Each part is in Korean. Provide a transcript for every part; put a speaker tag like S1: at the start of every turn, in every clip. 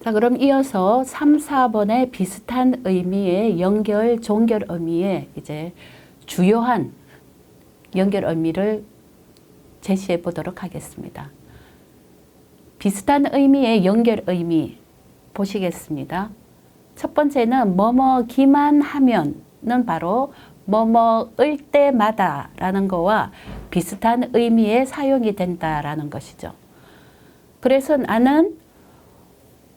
S1: 자, 그럼 이어서 3, 4번의 비슷한 의미의 연결, 종결 의미의 이제 주요한 연결 의미를 제시해 보도록 하겠습니다. 비슷한 의미의 연결 의미 보시겠습니다. 첫 번째는 뭐뭐기만 하면은 바로 뭐뭐을 때마다 라는 거와 비슷한 의미의 사용이 된다라는 것이죠. 그래서 나는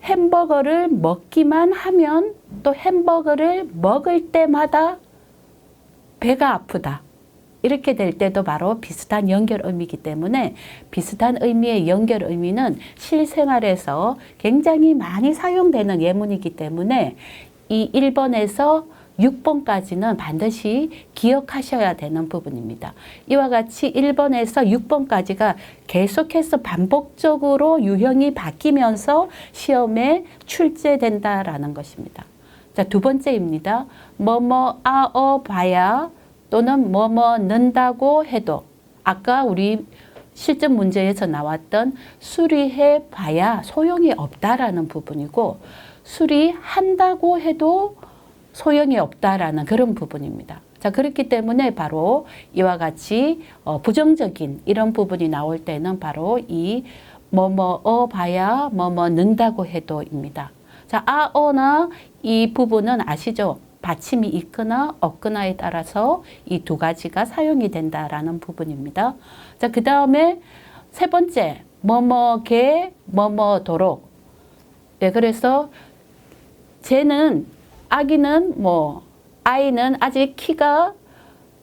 S1: 햄버거를 먹기만 하면 또 햄버거를 먹을 때마다 배가 아프다. 이렇게 될 때도 바로 비슷한 연결 의미이기 때문에 비슷한 의미의 연결 의미는 실생활에서 굉장히 많이 사용되는 예문이기 때문에 이 1번에서 6번까지는 반드시 기억하셔야 되는 부분입니다. 이와 같이 1번에서 6번까지가 계속해서 반복적으로 유형이 바뀌면서 시험에 출제된다라는 것입니다. 자, 두 번째입니다. 뭐뭐 아어 봐야 또는 뭐뭐 는다고 해도 아까 우리 실전 문제에서 나왔던 수리해 봐야 소용이 없다라는 부분이고 수리한다고 해도 소용이 없다라는 그런 부분입니다. 자, 그렇기 때문에 바로 이와 같이 부정적인 이런 부분이 나올 때는 바로 이 뭐뭐 봐야 뭐뭐 는다고 해도입니다. 자, 아어나 이 부분은 아시죠? 받침이 있거나 없거나에 따라서 이 두 가지가 사용이 된다라는 부분입니다. 자, 그 다음에 세 번째, 뭐뭐게, 뭐뭐도록. 네, 그래서 쟤는, 아기는 아이는 아직 키가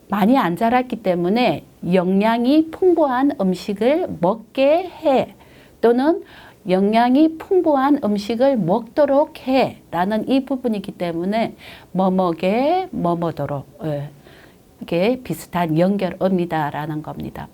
S1: 많이 안 자랐기 때문에 영양이 풍부한 음식을 먹게 해. 또는 영양이 풍부한 음식을 먹도록 해 라는 이 부분이기 때문에 뭐뭐게 뭐뭐도록 이게 비슷한 연결 의미다라는 겁니다.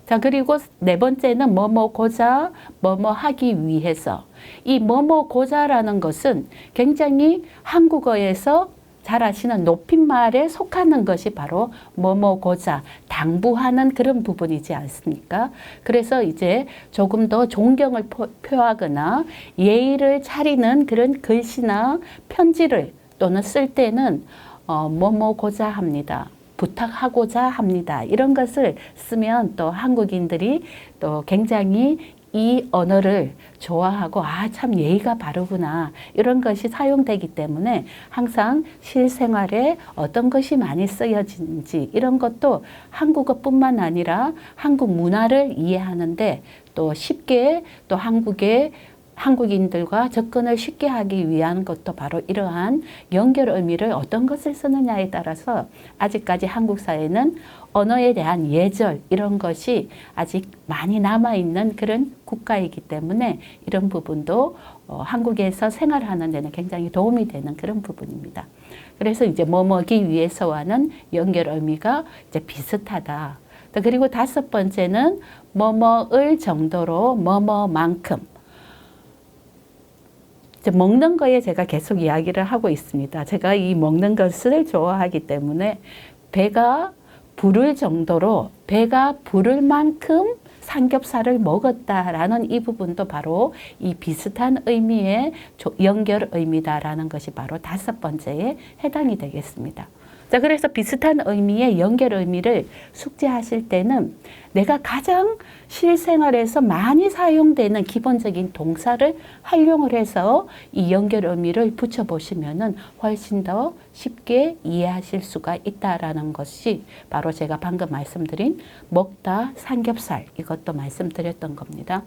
S1: 자, 그리고 네 번째는 뭐뭐고자 뭐뭐하기 위해서 이 뭐뭐고자라는 것은 굉장히 한국어에서 잘 아시는 높임말에 속하는 것이 바로 뭐뭐고자 당부하는 그런 부분이지 않습니까? 그래서 이제 조금 더 존경을 표하거나 예의를 차리는 그런 글씨나 편지를 또는 쓸 때는 뭐뭐고자 합니다. 부탁하고자 합니다. 이런 것을 쓰면 또 한국인들이 또 굉장히 이 언어를 좋아하고 참 예의가 바르구나 이런 것이 사용되기 때문에 항상 실생활에 어떤 것이 많이 쓰여지는지 이런 것도 한국어뿐만 아니라 한국 문화를 이해하는데 또 쉽게 또 한국인들과 접근을 쉽게 하기 위한 것도 바로 이러한 연결 의미를 어떤 것을 쓰느냐에 따라서 아직까지 한국 사회는 언어에 대한 예절 이런 것이 아직 많이 남아있는 그런 국가이기 때문에 이런 부분도 한국에서 생활하는 데는 굉장히 도움이 되는 그런 부분입니다. 그래서 이제 뭐뭐기 위해서와는 연결 의미가 이제 비슷하다. 그리고 다섯 번째는 뭐뭐을 정도로 뭐뭐만큼 먹는 거에 제가 계속 이야기를 하고 있습니다. 제가 이 먹는 것을 좋아하기 때문에 배가 부를 정도로 배가 부를 만큼 삼겹살을 먹었다라는 이 부분도 바로 이 비슷한 의미의 연결 의미다라는 것이 바로 다섯 번째에 해당이 되겠습니다. 자, 그래서 비슷한 의미의 연결 의미를 숙지하실 때는 내가 가장 실생활에서 많이 사용되는 기본적인 동사를 활용을 해서 이 연결 의미를 붙여보시면은 훨씬 더 쉽게 이해하실 수가 있다라는 것이 바로 제가 방금 말씀드린 먹다 삼겹살 이것도 말씀드렸던 겁니다.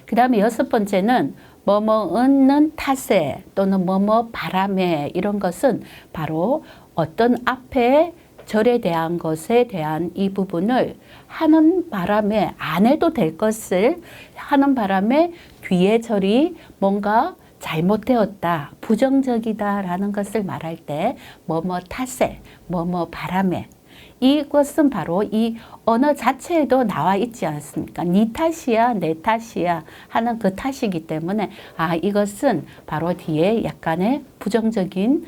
S1: 그 다음에 여섯 번째는 뭐뭐는 탓에 또는 뭐뭐 바람에 이런 것은 바로 어떤 앞에 절에 대한 것에 대한 이 부분을 하는 바람에 안 해도 될 것을 하는 바람에 뒤에 절이 뭔가 잘못되었다, 부정적이다라는 것을 말할 때 뭐뭐 탓에, 뭐뭐 바람에 이것은 바로 이 언어 자체에도 나와 있지 않습니까? 네 탓이야, 내 탓이야 하는 그 탓이기 때문에 이것은 바로 뒤에 약간의 부정적인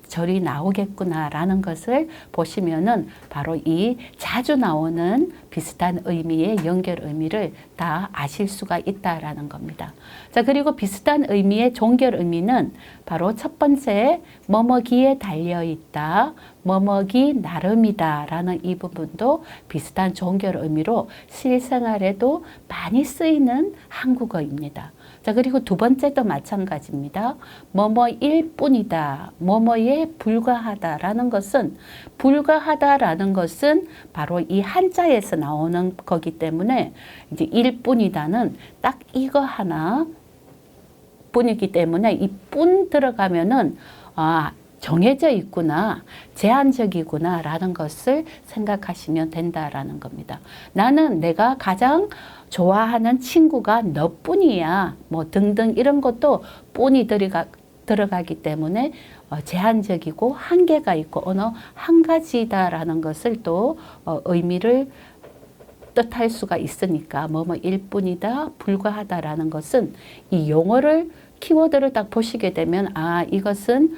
S1: 절이 나오겠구나라는 것을 보시면은 바로 이 자주 나오는 비슷한 의미의 연결 의미를 다 아실 수가 있다라는 겁니다. 자, 그리고 비슷한 의미의 종결 의미는 바로 첫 번째 뭐뭐기에 달려 있다, 뭐뭐기 나름이다 라는 이 부분도 비슷한 종결 의미로 실생활에도 많이 쓰이는 한국어입니다. 자, 그리고 두 번째도 마찬가지입니다. 뭐뭐일 뿐이다, 뭐뭐에 불과하다라는 것은, 불과하다라는 것은 바로 이 한자에서 나오는 거기 때문에 이제 일 뿐이다는 딱 이거 하나 뿐이기 때문에 이 뿐 들어가면은 정해져 있구나, 제한적이구나 라는 것을 생각하시면 된다라는 겁니다. 나는 내가 가장 좋아하는 친구가 너뿐이야, 뭐 등등 이런 것도 뿐이 들어가기 때문에 제한적이고 한계가 있고 어느 한 가지다라는 것을 또 의미를 뜻할 수가 있으니까 뭐뭐일 뿐이다, 불과하다라는 것은 이 용어를 키워드를 딱 보시게 되면 이것은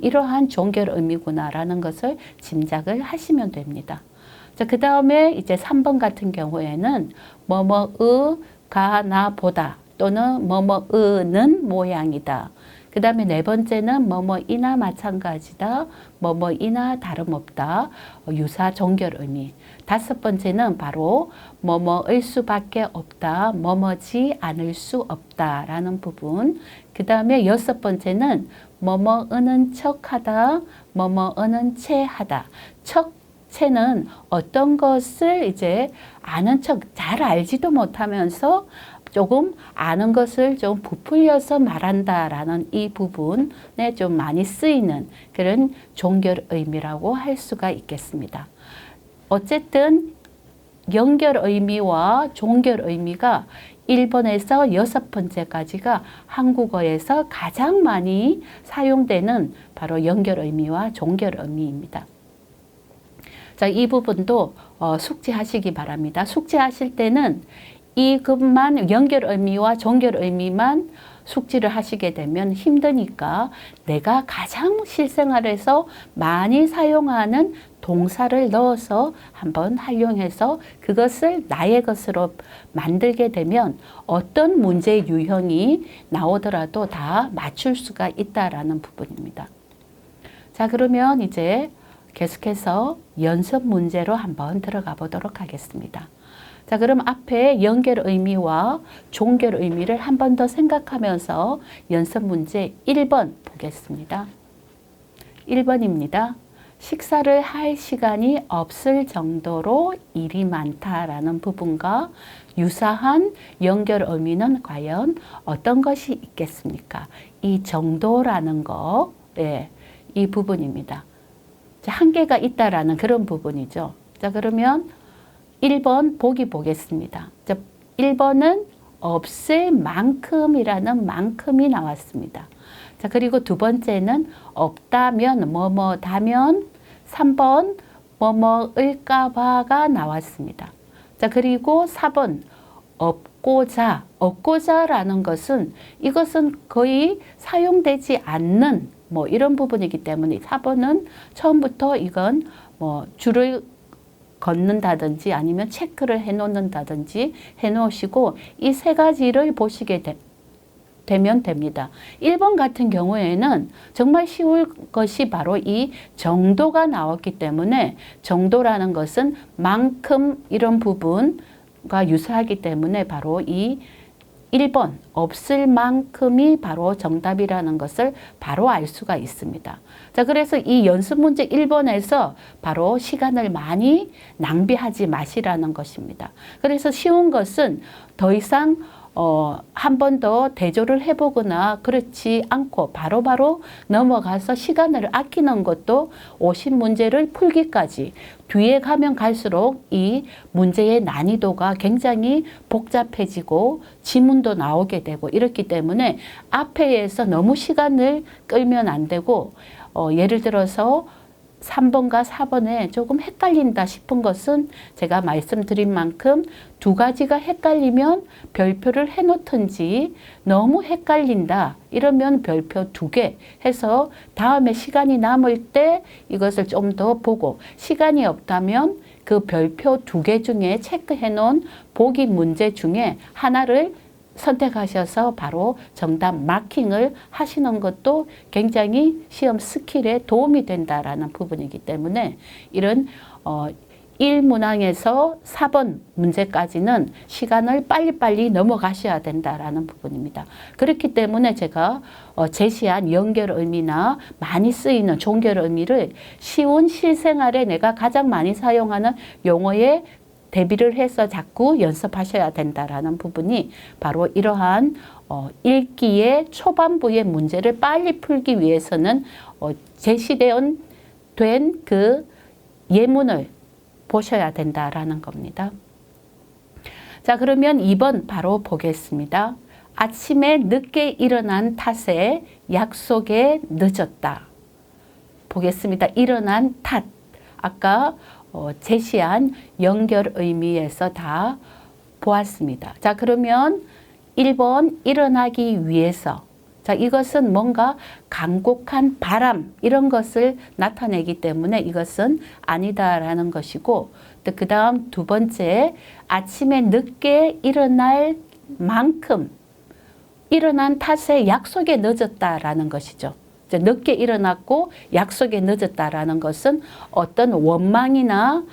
S1: 이러한 종결 의미구나라는 것을 짐작을 하시면 됩니다. 자, 그 다음에 이제 3번 같은 경우에는 뭐뭐의가 나보다 또는 뭐뭐의는 모양이다. 그 다음에 네 번째는 뭐뭐이나 마찬가지다, 뭐뭐이나 다름없다, 유사 종결 의미. 다섯 번째는 바로 뭐뭐일 수밖에 없다, 뭐뭐지 않을 수 없다라는 부분. 그 다음에 여섯 번째는 뭐뭐으는 척하다, 뭐뭐으는 채하다. 채는 어떤 것을 이제 아는 척, 잘 알지도 못하면서 조금 아는 것을 좀 부풀려서 말한다라는 이 부분에 좀 많이 쓰이는 그런 종결 의미라고 할 수가 있겠습니다. 어쨌든 연결 의미와 종결 의미가 1번에서 6번째까지가 한국어에서 가장 많이 사용되는 바로 연결 의미와 종결 의미입니다. 자, 이 부분도 숙지하시기 바랍니다. 숙지하실 때는 이것만 연결 의미와 종결 의미만 숙지를 하시게 되면 힘드니까 내가 가장 실생활에서 많이 사용하는 동사를 넣어서 한번 활용해서 그것을 나의 것으로 만들게 되면 어떤 문제 유형이 나오더라도 다 맞출 수가 있다라는 부분입니다. 자, 그러면 이제 계속해서 연습 문제로 한번 들어가 보도록 하겠습니다. 자, 그럼 앞에 연결 의미와 종결 의미를 한 번 더 생각하면서 연습 문제 1번 보겠습니다. 1번입니다. 식사를 할 시간이 없을 정도로 일이 많다라는 부분과 유사한 연결 의미는 과연 어떤 것이 있겠습니까? 이 정도라는 거, 이 부분입니다. 자, 한계가 있다라는 그런 부분이죠. 자, 그러면 1번 보기 보겠습니다. 자, 1번은 없을 만큼이라는 만큼이 나왔습니다. 자, 그리고 두 번째는 없다면 뭐뭐다면, 3번 뭐뭐일까봐가 나왔습니다. 자, 그리고 4번 없고자라는 것은 이것은 거의 사용되지 않는 뭐 이런 부분이기 때문에 4번은 처음부터 이건 뭐 줄을 걷는다든지 아니면 체크를 해 놓는다든지 해 놓으시고 이 세 가지를 보시게 되면 됩니다. 1번 같은 경우에는 정말 쉬울 것이 바로 이 정도가 나왔기 때문에 정도라는 것은 만큼 이런 부분과 유사하기 때문에 바로 이 1번 없을 만큼이 바로 정답이라는 것을 바로 알 수가 있습니다. 자, 그래서 이 연습 문제 1번에서 바로 시간을 많이 낭비하지 마시라는 것입니다. 그래서 쉬운 것은 더 이상 한 번 더 대조를 해보거나 그렇지 않고 바로바로 넘어가서 시간을 아끼는 것도 50문제를 풀기까지 뒤에 가면 갈수록 이 문제의 난이도가 굉장히 복잡해지고 지문도 나오게 되고 이렇기 때문에 앞에서 너무 시간을 끌면 안 되고 예를 들어서 3번과 4번에 조금 헷갈린다 싶은 것은 제가 말씀드린 만큼 두 가지가 헷갈리면 별표를 해놓든지 너무 헷갈린다 이러면 별표 2개 해서 다음에 시간이 남을 때 이것을 좀 더 보고 시간이 없다면 그 별표 2개 중에 체크해 놓은 보기 문제 중에 하나를 선택하셔서 바로 정답 마킹을 하시는 것도 굉장히 시험 스킬에 도움이 된다라는 부분이기 때문에 이런 1문항에서 4번 문제까지는 시간을 빨리빨리 넘어가셔야 된다라는 부분입니다. 그렇기 때문에 제가 제시한 연결 의미나 많이 쓰이는 종결 의미를 쉬운 실생활에 내가 가장 많이 사용하는 용어에 대비를 해서 자꾸 연습하셔야 된다라는 부분이 바로 이러한 읽기의 초반부의 문제를 빨리 풀기 위해서는 제시된 그 예문을 보셔야 된다라는 겁니다. 자, 그러면 2번 바로 보겠습니다. 아침에 늦게 일어난 탓에 약속에 늦었다. 보겠습니다. 일어난 탓. 아까 제시한 연결 의미에서 다 보았습니다. 자, 그러면 1번 일어나기 위해서. 자, 이것은 뭔가 간곡한 바람 이런 것을 나타내기 때문에 이것은 아니다라는 것이고 또 그 다음 두 번째 아침에 늦게 일어날 만큼 일어난 탓에 약속에 늦었다라는 것이죠. 늦게 일어났고 약속에 늦었다라는 것은 어떤 원망이나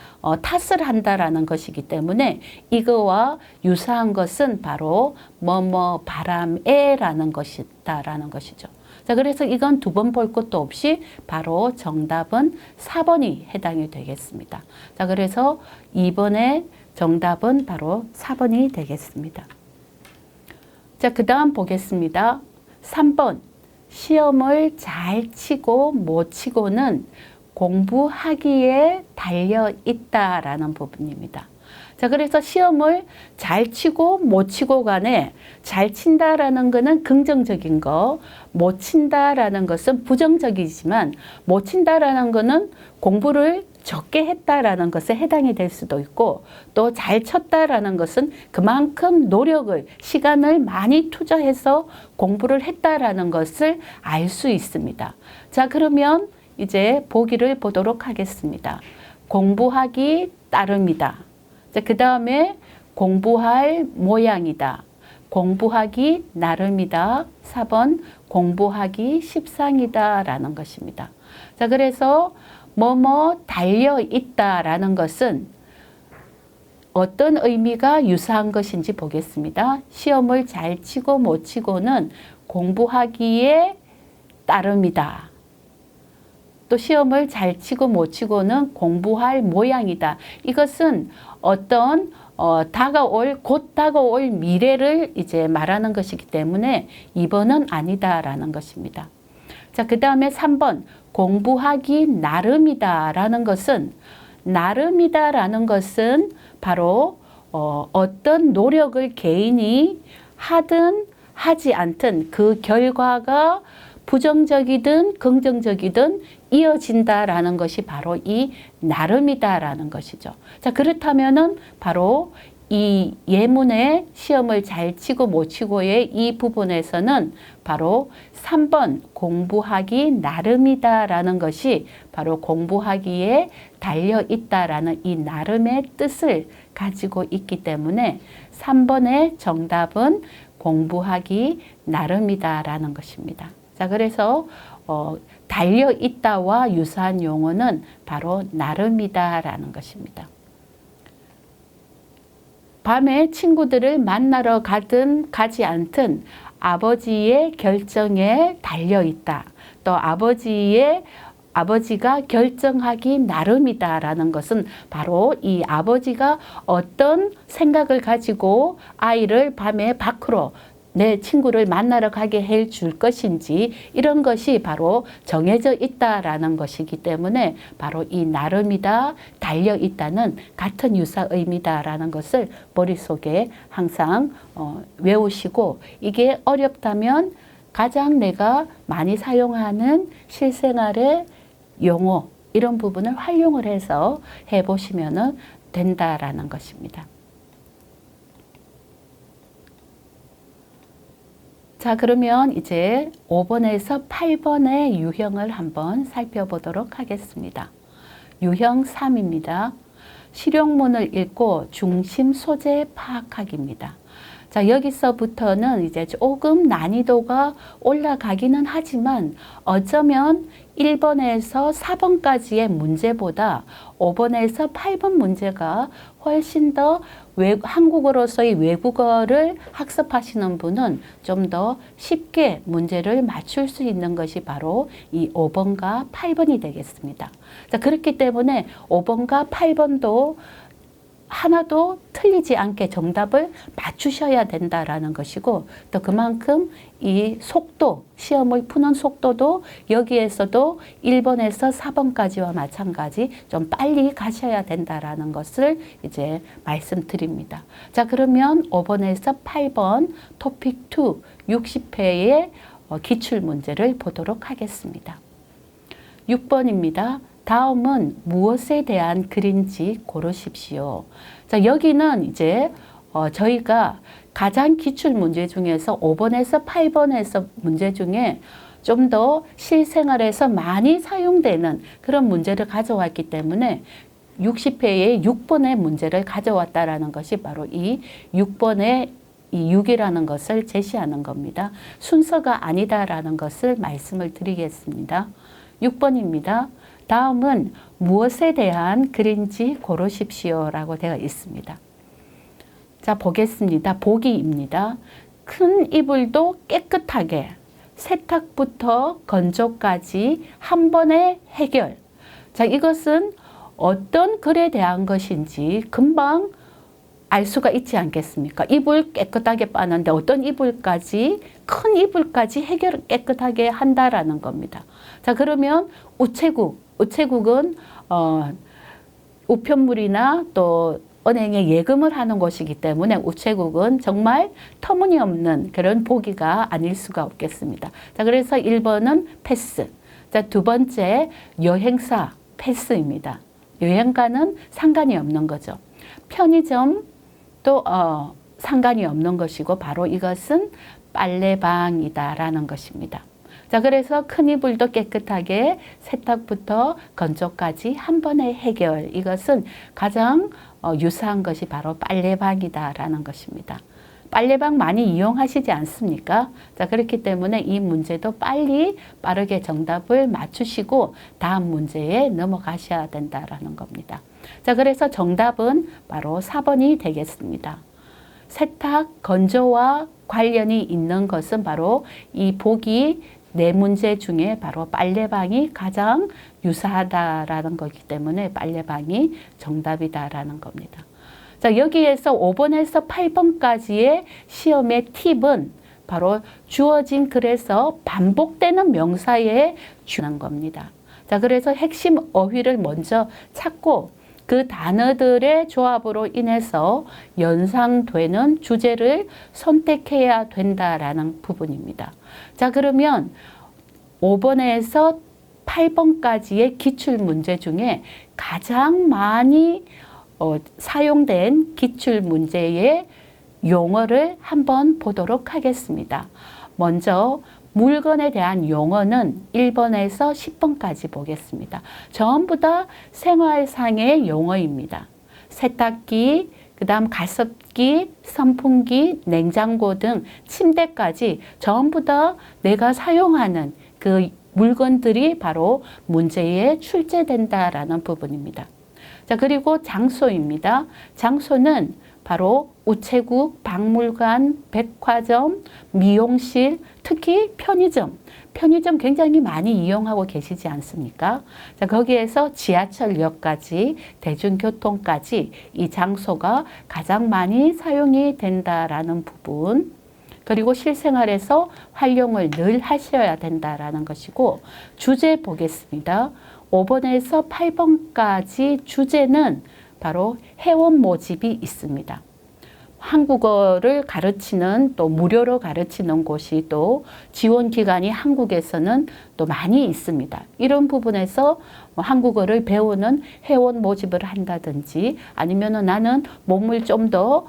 S1: 탓을 한다라는 것이기 때문에 이거와 유사한 것은 바로 뭐뭐 바람에라는 것이다라는 것이죠. 자, 그래서 이건 두 번 볼 것도 없이 바로 정답은 4번이 해당이 되겠습니다. 자, 그래서 2번의 정답은 바로 4번이 되겠습니다. 자, 그 다음 보겠습니다. 3번. 시험을 잘 치고 못 치고는 공부하기에 달려 있다라는 부분입니다. 자, 그래서 시험을 잘 치고 못 치고 간에 잘 친다라는 것은 긍정적인 거, 못 친다라는 것은 부정적이지만 못 친다라는 것은 공부를 적게 했다라는 것에 해당이 될 수도 있고 또 잘 쳤다라는 것은 그만큼 노력을 시간을 많이 투자해서 공부를 했다라는 것을 알 수 있습니다. 자, 그러면 이제 보기를 보도록 하겠습니다. 공부하기 따름이다. 자, 그 다음에 공부할 모양이다. 공부하기 나름이다. 4번 공부하기 십상이다 라는 것입니다. 자, 그래서 뭐뭐 달려있다라는 것은 어떤 의미가 유사한 것인지 보겠습니다. 시험을 잘 치고 못 치고는 공부하기에 따름이다. 또 시험을 잘 치고 못 치고는 공부할 모양이다. 이것은 어떤 곧 다가올 미래를 이제 말하는 것이기 때문에 2번은 아니다라는 것입니다. 자, 그 다음에 3번 공부하기 나름이다라는 것은 나름이다라는 것은 바로 어떤 노력을 개인이 하든 하지 않든 그 결과가 부정적이든 긍정적이든 이어진다라는 것이 바로 이 나름이다라는 것이죠. 자, 그렇다면은 바로 이 예문의 시험을 잘 치고 못 치고의 이 부분에서는 바로 3번 공부하기 나름이다라는 것이 바로 공부하기에 달려 있다라는 이 나름의 뜻을 가지고 있기 때문에 3번의 정답은 공부하기 나름이다라는 것입니다. 자, 그래서 달려 있다와 유사한 용어는 바로 나름이다라는 것입니다. 밤에 친구들을 만나러 가든 가지 않든 아버지의 결정에 달려 있다. 또 아버지가 결정하기 나름이다라는 것은 바로 이 아버지가 어떤 생각을 가지고 아이를 밤에 밖으로 내 친구를 만나러 가게 해줄 것인지 이런 것이 바로 정해져 있다라는 것이기 때문에 바로 이 나름이다, 달려있다는 같은 유사 의미다라는 것을 머릿속에 항상 외우시고 이게 어렵다면 가장 내가 많이 사용하는 실생활의 용어 이런 부분을 활용을 해서 해보시면 된다라는 것입니다. 자, 그러면 이제 5번에서 8번의 유형을 한번 살펴보도록 하겠습니다. 유형 3입니다. 실용문을 읽고 중심 소재 파악하기입니다. 자, 여기서부터는 이제 조금 난이도가 올라가기는 하지만 어쩌면 1번에서 4번까지의 문제보다 5번에서 8번 문제가 훨씬 더 한국어로서의 외국어를 학습하시는 분은 좀 더 쉽게 문제를 맞출 수 있는 것이 바로 이 5번과 8번이 되겠습니다. 자, 그렇기 때문에 5번과 8번도 하나도 틀리지 않게 정답을 맞추셔야 된다라는 것이고, 또 그만큼 이 속도, 시험을 푸는 속도도 여기에서도 1번에서 4번까지와 마찬가지 좀 빨리 가셔야 된다라는 것을 이제 말씀드립니다. 자, 그러면 5번에서 8번 토픽 2 60회의 기출 문제를 보도록 하겠습니다. 6번입니다. 다음은 무엇에 대한 글인지 고르십시오. 자, 여기는 이제 저희가 가장 기출 문제 중에서 5번에서 8번에서 문제 중에 좀 더 실생활에서 많이 사용되는 그런 문제를 가져왔기 때문에 60회에 6번의 문제를 가져왔다라는 것이 바로 이 6번의 이 6이라는 것을 제시하는 겁니다. 순서가 아니다라는 것을 말씀을 드리겠습니다. 6번입니다. 다음은 무엇에 대한 글인지 고르십시오 라고 되어 있습니다. 자, 보겠습니다. 보기입니다. 큰 이불도 깨끗하게 세탁부터 건조까지 한 번에 해결. 자, 이것은 어떤 글에 대한 것인지 금방 알 수가 있지 않겠습니까? 이불 깨끗하게 빠는데 어떤 이불까지, 큰 이불까지 해결 깨끗하게 한다라는 겁니다. 자, 그러면 우체국은 우편물이나 또 은행에 예금을 하는 곳이기 때문에 우체국은 정말 터무니없는 그런 보기가 아닐 수가 없겠습니다. 자, 그래서 1번은 패스. 자, 두 번째 여행사 패스입니다. 여행가는 상관이 없는 거죠. 편의점 또 상관이 없는 것이고 바로 이것은 빨래방이다라는 것입니다. 자, 그래서 큰 이불도 깨끗하게 세탁부터 건조까지 한 번에 해결. 이것은 가장 유사한 것이 바로 빨래방이다라는 것입니다. 빨래방 많이 이용하시지 않습니까? 자, 그렇기 때문에 이 문제도 빠르게 정답을 맞추시고 다음 문제에 넘어가셔야 된다라는 겁니다. 자, 그래서 정답은 바로 4번이 되겠습니다. 세탁, 건조와 관련이 있는 것은 바로 이 보기 네 문제 중에 바로 빨래방이 가장 유사하다라는 거기 때문에 빨래방이 정답이다라는 겁니다. 자, 여기에서 5번에서 8번까지의 시험의 팁은 바로 주어진 글에서 반복되는 명사에 주는 겁니다. 자, 그래서 핵심 어휘를 먼저 찾고 그 단어들의 조합으로 인해서 연상되는 주제를 선택해야 된다라는 부분입니다. 자, 그러면 5번에서 8번까지의 기출 문제 중에 가장 많이 사용된 기출 문제의 용어를 한번 보도록 하겠습니다. 먼저 물건에 대한 용어는 1번에서 10번까지 보겠습니다. 전부 다 생활상의 용어입니다. 세탁기, 그 다음 가습기, 선풍기, 냉장고 등 침대까지 전부 다 내가 사용하는 그 물건들이 바로 문제에 출제된다라는 부분입니다. 자, 그리고 장소입니다. 장소는 바로 우체국, 박물관, 백화점, 미용실, 특히 편의점. 편의점 굉장히 많이 이용하고 계시지 않습니까? 자, 거기에서 지하철역까지, 대중교통까지 이 장소가 가장 많이 사용이 된다라는 부분. 그리고 실생활에서 활용을 늘 하셔야 된다라는 것이고, 주제 보겠습니다. 5번에서 8번까지 주제는 바로 회원 모집이 있습니다. 한국어를 가르치는 또 무료로 가르치는 곳이 또 지원 기관이 한국에서는 또 많이 있습니다. 이런 부분에서 한국어를 배우는 회원 모집을 한다든지 아니면은 나는 몸을 좀 더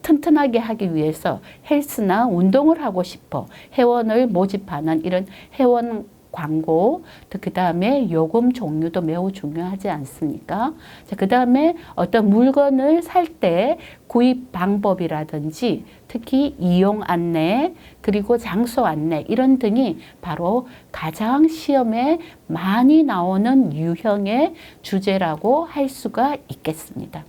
S1: 튼튼하게 하기 위해서 헬스나 운동을 하고 싶어 회원을 모집하는 이런 회원 광고, 그 다음에 요금 종류도 매우 중요하지 않습니까? 그 다음에 어떤 물건을 살 때 구입 방법이라든지 특히 이용 안내, 그리고 장소 안내 이런 등이 바로 가장 시험에 많이 나오는 유형의 주제라고 할 수가 있겠습니다.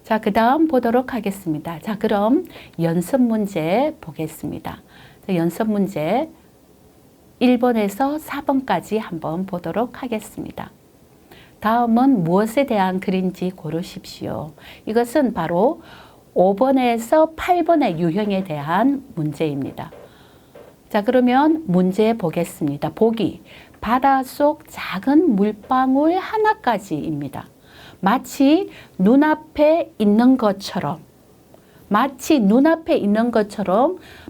S1: 자, 그 다음 보도록 하겠습니다. 자, 그럼 연습 문제 보겠습니다. 연습 문제 1번에서 4번까지 한번 보도록 하겠습니다. 다음은 무엇에 대한 글인지 고르십시오. 이것은 바로 5번에서 8번의 유형에 대한 문제입니다. 자, 그러면 문제 보겠습니다. 보기, 바닷속 작은 물방울 하나까지입니다. 마치 눈앞에 있는 것처럼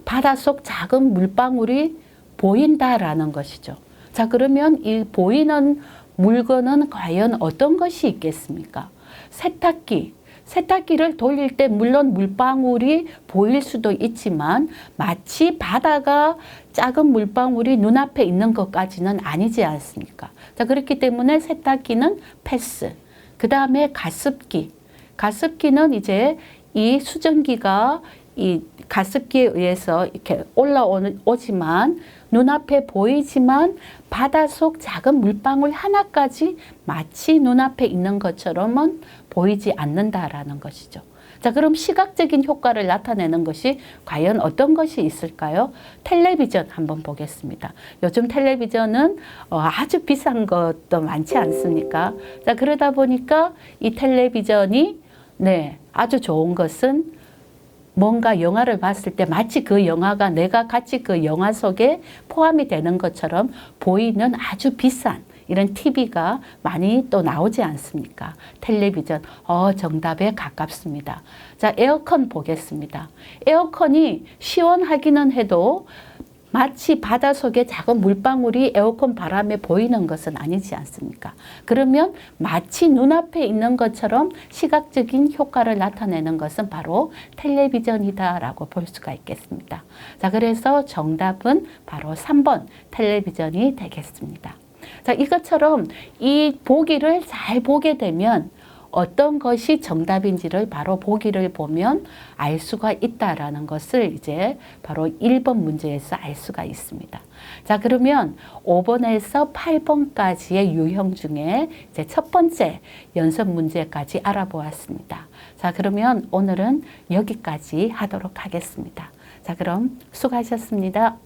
S1: 바닷속 작은 물방울이 보인다라는 것이죠. 자, 그러면 이 보이는 물건은 과연 어떤 것이 있겠습니까? 세탁기를 돌릴 때 물론 물방울이 보일 수도 있지만 마치 바다가 작은 물방울이 눈앞에 있는 것까지는 아니지 않습니까? 자, 그렇기 때문에 세탁기는 패스. 그 다음에 가습기는 이제 이 수증기가 이 가습기에 의해서 이렇게 올라오지만 눈앞에 보이지만 바닷속 작은 물방울 하나까지 마치 눈앞에 있는 것처럼은 보이지 않는다라는 것이죠. 자, 그럼 시각적인 효과를 나타내는 것이 과연 어떤 것이 있을까요? 텔레비전 한번 보겠습니다. 요즘 텔레비전은 아주 비싼 것도 많지 않습니까? 자, 그러다 보니까 이 텔레비전이 아주 좋은 것은 뭔가 영화를 봤을 때 마치 그 영화가 내가 같이 그 영화 속에 포함이 되는 것처럼 보이는 아주 비싼 이런 TV가 많이 또 나오지 않습니까? 텔레비전, 정답에 가깝습니다. 자, 에어컨 보겠습니다. 에어컨이 시원하기는 해도 마치 바닷속에 작은 물방울이 에어컨 바람에 보이는 것은 아니지 않습니까? 그러면 마치 눈앞에 있는 것처럼 시각적인 효과를 나타내는 것은 바로 텔레비전이다라고 볼 수가 있겠습니다. 자, 그래서 정답은 바로 3번 텔레비전이 되겠습니다. 자, 이것처럼 이 보기를 잘 보게 되면 어떤 것이 정답인지를 바로 보기를 보면 알 수가 있다라는 것을 이제 바로 1번 문제에서 알 수가 있습니다. 자, 그러면 5번에서 8번까지의 유형 중에 이제 첫 번째 연습 문제까지 알아보았습니다. 자, 그러면 오늘은 여기까지 하도록 하겠습니다. 자, 그럼 수고하셨습니다.